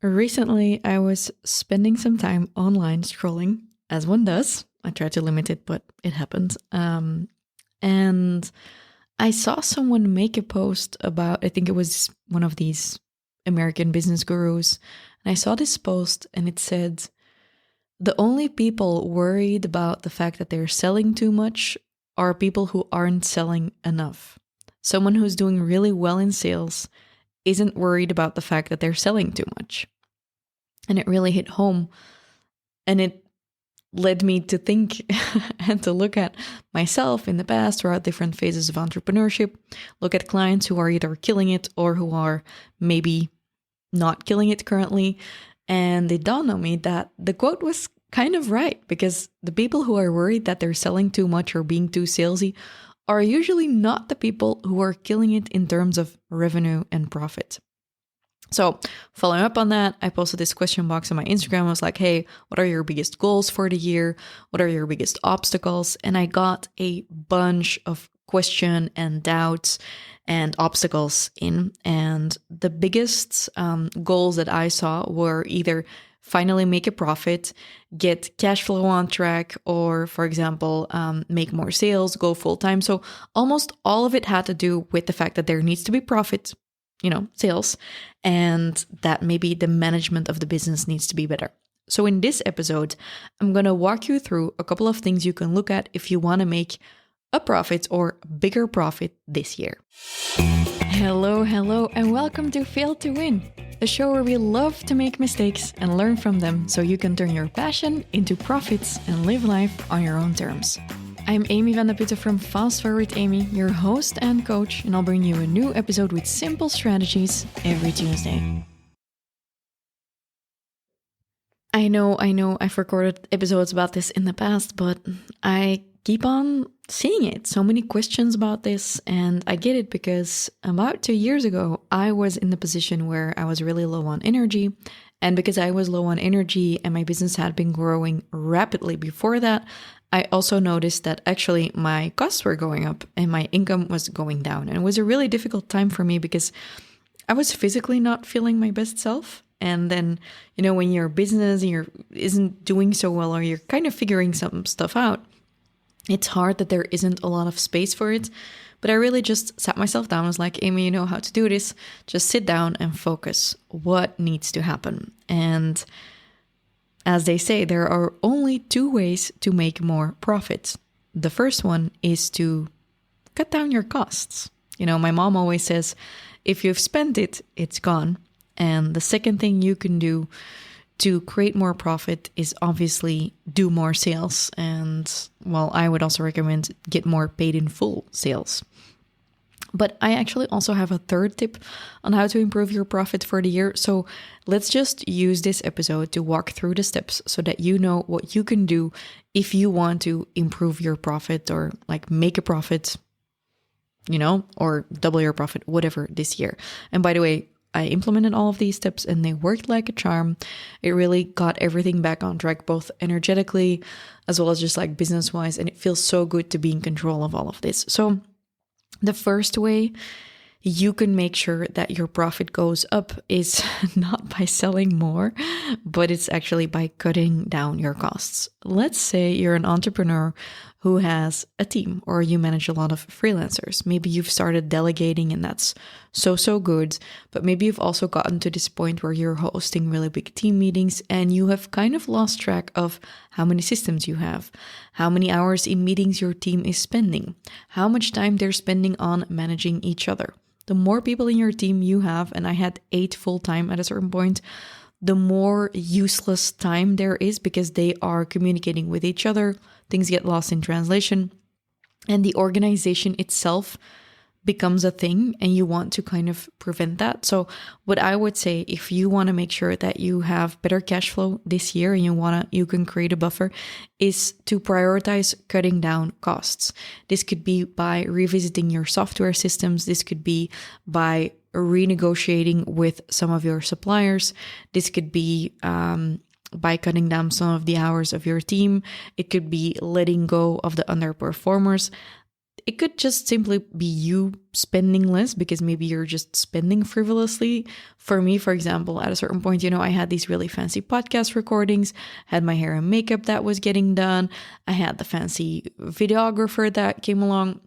Recently, I was spending some time online scrolling, as one does. I try to limit it, but it happened. And I saw someone make a post about, I think it was one of these American business gurus. And I saw this post and it said, the only people worried about the fact that they're selling too much are people who aren't selling enough. Someone who's doing really well in sales isn't worried about the fact that they're selling too much. And it really hit home. And it led me to think and to look at myself in the past throughout different phases of entrepreneurship, look at clients who are either killing it or who are maybe not killing it currently. And it dawned on me that the quote was kind of right, because the people who are worried that they're selling too much or being too salesy are usually not the people who are killing it in terms of revenue and profit. So following up on that, I posted this question box on my Instagram. I was like, hey, what are your biggest goals for the year? What are your biggest obstacles? And I got a bunch of question and doubts and obstacles in. And the biggest goals that I saw were either finally make a profit, get cash flow on track, or, for example, make more sales, go full time. So almost all of it had to do with the fact that there needs to be profit, sales, and that maybe the management of the business needs to be better. So in this episode, I'm going to walk you through a couple of things you can look at if you want to make a profit or bigger profit this year. Hello, and welcome to Fail to Win, the show where we love to make mistakes and learn from them so you can turn your passion into profits and live life on your own terms. I'm Amy van der Putten from FastForwardAmy, your host and coach, and I'll bring you a new episode with simple strategies every Tuesday. I know, I've recorded episodes about this in the past, but I keep on seeing it. So many questions about this, and I get it because about 2 years ago, I was in the position where I was really low on energy. And because I was low on energy and my business had been growing rapidly before that, I also noticed that actually my costs were going up and my income was going down. And it was a really difficult time for me because I was physically not feeling my best self. And then, when your business isn't doing so well, or you're kind of figuring some stuff out, it's hard that there isn't a lot of space for it. But I really just sat myself down. I was like, Amy, you know how to do this. Just sit down and focus. What needs to happen? And as they say, there are only 2 ways to make more profit. The first one is to cut down your costs. My mom always says, if you've spent it, it's gone. And the second thing you can do to create more profit is obviously do more sales. And I would also recommend get more paid in full sales. But I actually also have a third tip on how to improve your profit for the year. So let's just use this episode to walk through the steps so that you know what you can do if you want to improve your profit or make a profit, or double your profit, whatever, this year. And by the way, I implemented all of these steps and they worked like a charm. It really got everything back on track, both energetically as well as just business-wise. And it feels so good to be in control of all of this. So the first way you can make sure that your profit goes up is not by selling more, but it's actually by cutting down your costs. Let's say you're an entrepreneur who has a team, or you manage a lot of freelancers. Maybe you've started delegating and that's so good, but maybe you've also gotten to this point where you're hosting really big team meetings and you have kind of lost track of how many systems you have, how many hours in meetings your team is spending, how much time they're spending on managing each other. The more people in your team you have, and I had 8 full-time at a certain point, the more useless time there is because they are communicating with each other. Things get lost in translation, and the organization itself becomes a thing, and you want to kind of prevent that. So what I would say, if you want to make sure that you have better cash flow this year and you can create a buffer, is to prioritize cutting down costs. This could be by revisiting your software systems. This could be by renegotiating with some of your suppliers. This could be by cutting down some of the hours of your team. It could be letting go of the underperformers. it could just simply be you spending less because maybe you're just spending frivolously. For me, for example, at a certain point, I had these really fancy podcast recordings, had my hair and makeup that was getting done. I had the fancy videographer that came along.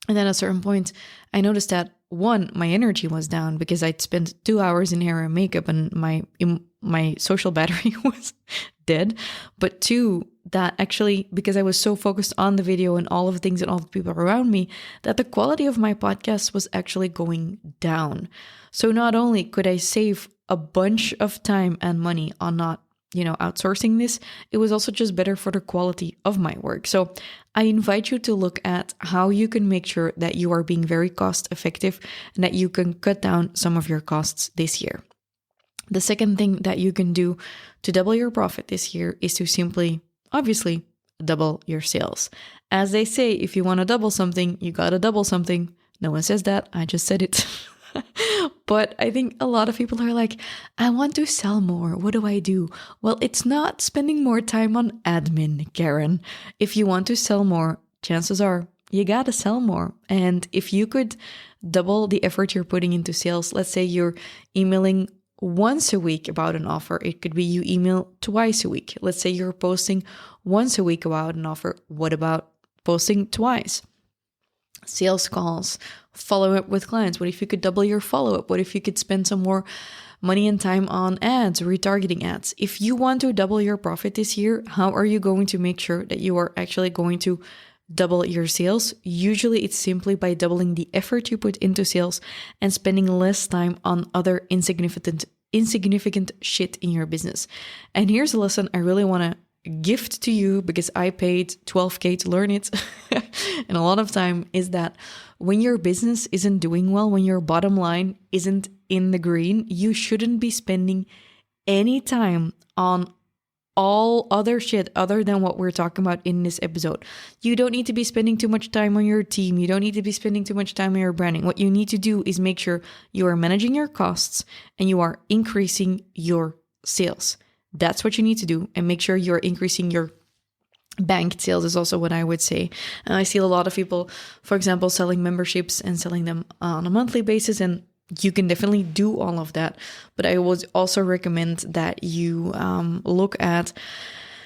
And then at a certain point, I noticed that one, my energy was down because I'd spent 2 hours in hair and makeup and my social battery was dead. But two, that actually, because I was so focused on the video and all of the things and all the people around me, that the quality of my podcast was actually going down. So not only could I save a bunch of time and money on not outsourcing this, it was also just better for the quality of my work. So I invite you to look at how you can make sure that you are being very cost effective and that you can cut down some of your costs this year. The second thing that you can do to double your profit this year is to simply, obviously, double your sales. As they say, if you want to double something, you got to double something. No one says that. I just said it. But I think a lot of people are like, I want to sell more. What do I do? Well, it's not spending more time on admin, Karen. If you want to sell more, chances are you got to sell more. And if you could double the effort you're putting into sales, let's say you're emailing once a week about an offer. It could be you email twice a week. Let's say you're posting once a week about an offer. What about posting twice? Sales calls, follow up with clients. What if you could double your follow-up? What if you could spend some more money and time on ads, retargeting ads? If you want to double your profit this year, how are you going to make sure that you are actually going to double your sales? Usually it's simply by doubling the effort you put into sales and spending less time on other insignificant shit in your business. And here's a lesson I really want to gift to you because I paid $12,000 to learn it. And a lot of time is that when your business isn't doing well, when your bottom line isn't in the green, you shouldn't be spending any time on all other shit other than what we're talking about in this episode. You don't need to be spending too much time on your team. You don't need to be spending too much time on your branding. What you need to do is make sure you are managing your costs and you are increasing your sales. That's what you need to do, and make sure you're increasing your banked sales is also what I would say. And I see a lot of people, for example, selling memberships and selling them on a monthly basis, and you can definitely do all of that. But I would also recommend that you look at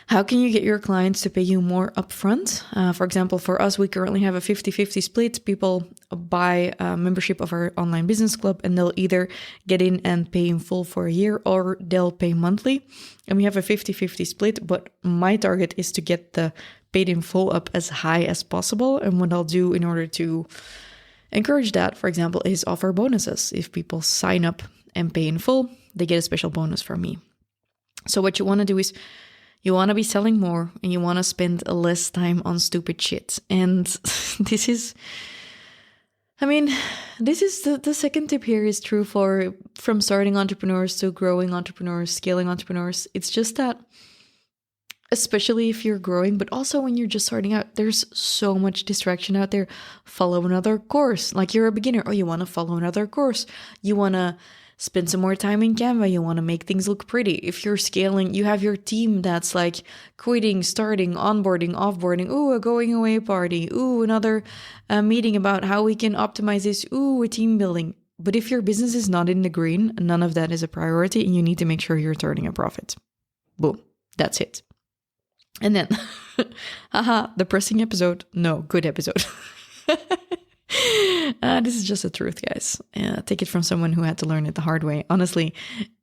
how can you get your clients to pay you more upfront? For example, for us, we currently have a 50-50 split. People buy a membership of our online business club and they'll either get in and pay in full for a year or they'll pay monthly. And we have a 50-50 split, but my target is to get the paid in full up as high as possible. And what I'll do in order to encourage that, for example, is offer bonuses. If people sign up and pay in full, they get a special bonus from me. So what you want to do is you want to be selling more and you want to spend less time on stupid shit. And this is the second tip here is true from starting entrepreneurs to growing entrepreneurs, scaling entrepreneurs. It's just that, especially if you're growing, but also when you're just starting out, there's so much distraction out there. Follow another course. Like you're a beginner. Oh, you want to follow another course. You want to spend some more time in Canva. You want to make things look pretty. If you're scaling, you have your team that's like quitting, starting, onboarding, offboarding. Ooh, a going away party. Ooh, another meeting about how we can optimize this. Ooh, a team building. But if your business is not in the green, none of that is a priority and you need to make sure you're turning a profit. Boom. That's it. And then, haha, depressing episode. No, good episode. This is just the truth, guys. Take it from someone who had to learn it the hard way. Honestly,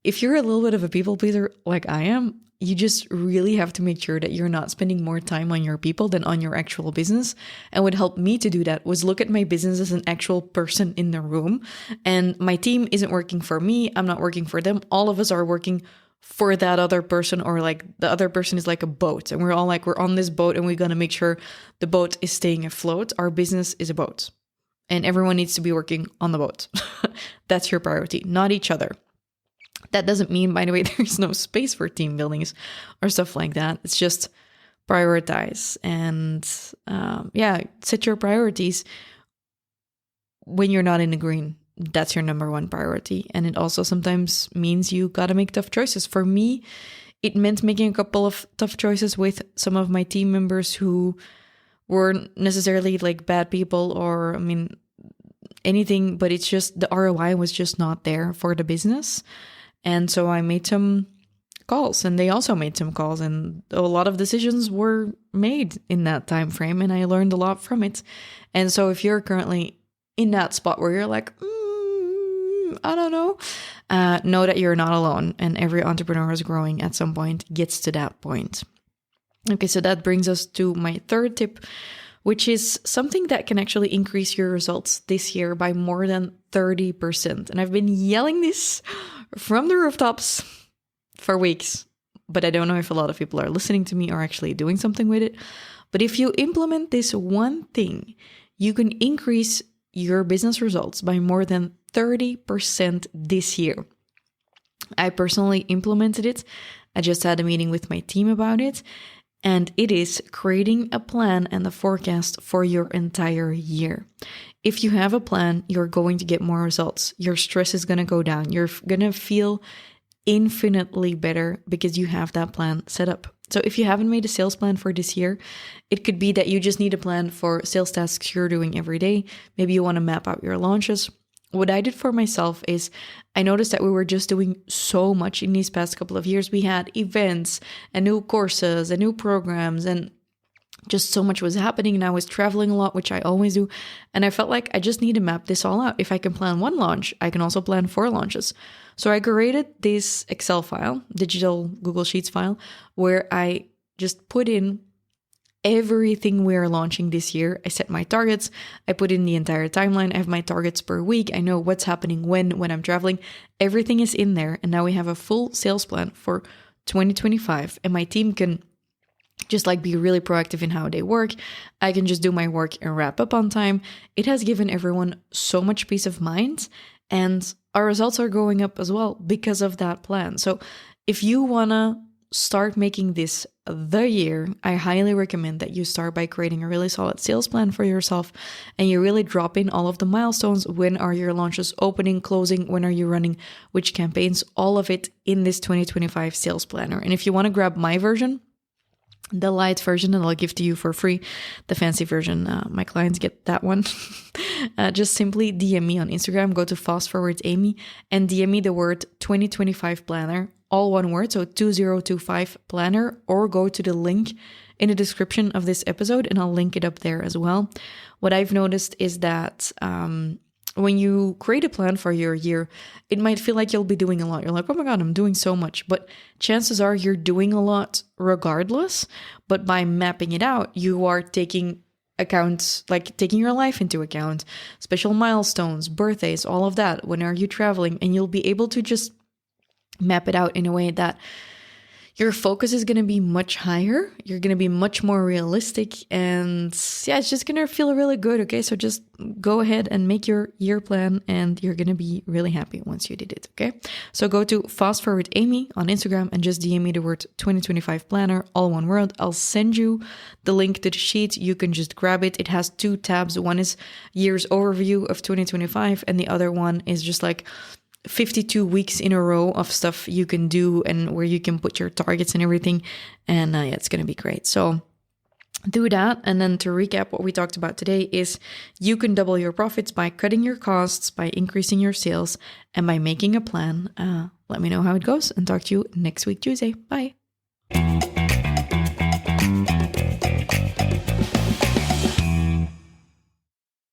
if you're a little bit of a people pleaser like I am, you just really have to make sure that you're not spending more time on your people than on your actual business. And what helped me to do that was look at my business as an actual person in the room. And my team isn't working for me. I'm not working for them. All of us are working for that other person, or like the other person is like a boat. And we're all like, we're on this boat and we're going to make sure the boat is staying afloat. Our business is a boat. And everyone needs to be working on the boat. That's your priority, not each other. That doesn't mean, by the way, there's no space for team buildings or stuff like that. It's just prioritize and set your priorities when you're not in the green. That's your number one priority. And it also sometimes means you got to make tough choices. For me, it meant making a couple of tough choices with some of my team members who weren't necessarily like bad people or, anything, but it's just the ROI was just not there for the business. And so I made some calls, and they also made some calls, and a lot of decisions were made in that time frame, and I learned a lot from it. And so if you're currently in that spot where you're like, I don't know that you're not alone, and every entrepreneur who's growing at some point gets to that point. Okay, so that brings us to my third tip, which is something that can actually increase your results this year by more than 30%. And I've been yelling this from the rooftops for weeks, but I don't know if a lot of people are listening to me or actually doing something with it. But if you implement this one thing, you can increase your business results by more than 30% this year. I personally implemented it. I just had a meeting with my team about it. And it is creating a plan and a forecast for your entire year. If you have a plan, you're going to get more results. Your stress is going to go down. You're going to feel infinitely better because you have that plan set up. So if you haven't made a sales plan for this year, it could be that you just need a plan for sales tasks you're doing every day. Maybe you want to map out your launches. What I did for myself is I noticed that we were just doing so much in these past couple of years. We had events and new courses and new programs, and just so much was happening. And I was traveling a lot, which I always do. And I felt like I just need to map this all out. If I can plan one launch, I can also plan 4 launches. So I created this Excel file, digital Google Sheets file, where I just put in everything we're launching this year. I set my targets. I put in the entire timeline. I have my targets per week. I know what's happening when I'm traveling. Everything is in there. And now we have a full sales plan for 2025. And my team can just like be really proactive in how they work. I can just do my work and wrap up on time. It has given everyone so much peace of mind. And our results are going up as well because of that plan. So if you want to start making this the year, I highly recommend that you start by creating a really solid sales plan for yourself, and you really drop in all of the milestones. When are your launches opening, closing? When are you running which campaigns? All of it in this 2025 sales planner. And if you want to grab my version, the light version that I'll give to you for free, the fancy version, my clients get that one. Just simply DM me on Instagram, go to FastForwardAmy and DM me the word 2025 planner, all one word, so 2025 planner, or go to the link in the description of this episode and I'll link it up there as well. What I've noticed is that when you create a plan for your year, it might feel like you'll be doing a lot. You're like, oh my God, I'm doing so much. But chances are you're doing a lot regardless. But by mapping it out, you are taking account, like taking your life into account, special milestones, birthdays, all of that. When are you traveling? And you'll be able to just map it out in a way that your focus is going to be much higher. You're going to be much more realistic. And yeah, it's just going to feel really good. Okay. So just go ahead and make your year plan and you're going to be really happy once you did it. Okay. So go to FastForwardAmy on Instagram and just DM me the word 2025 planner, all one word. I'll send you the link to the sheet. You can just grab it. It has 2 tabs. One is year's overview of 2025. And the other one is just like 52 weeks in a row of stuff you can do and where you can put your targets and everything. And yeah, it's going to be great. So do that. And then to recap, what we talked about today is you can double your profits by cutting your costs, by increasing your sales, and by making a plan. Let me know how it goes and talk to you next week, Tuesday. Bye.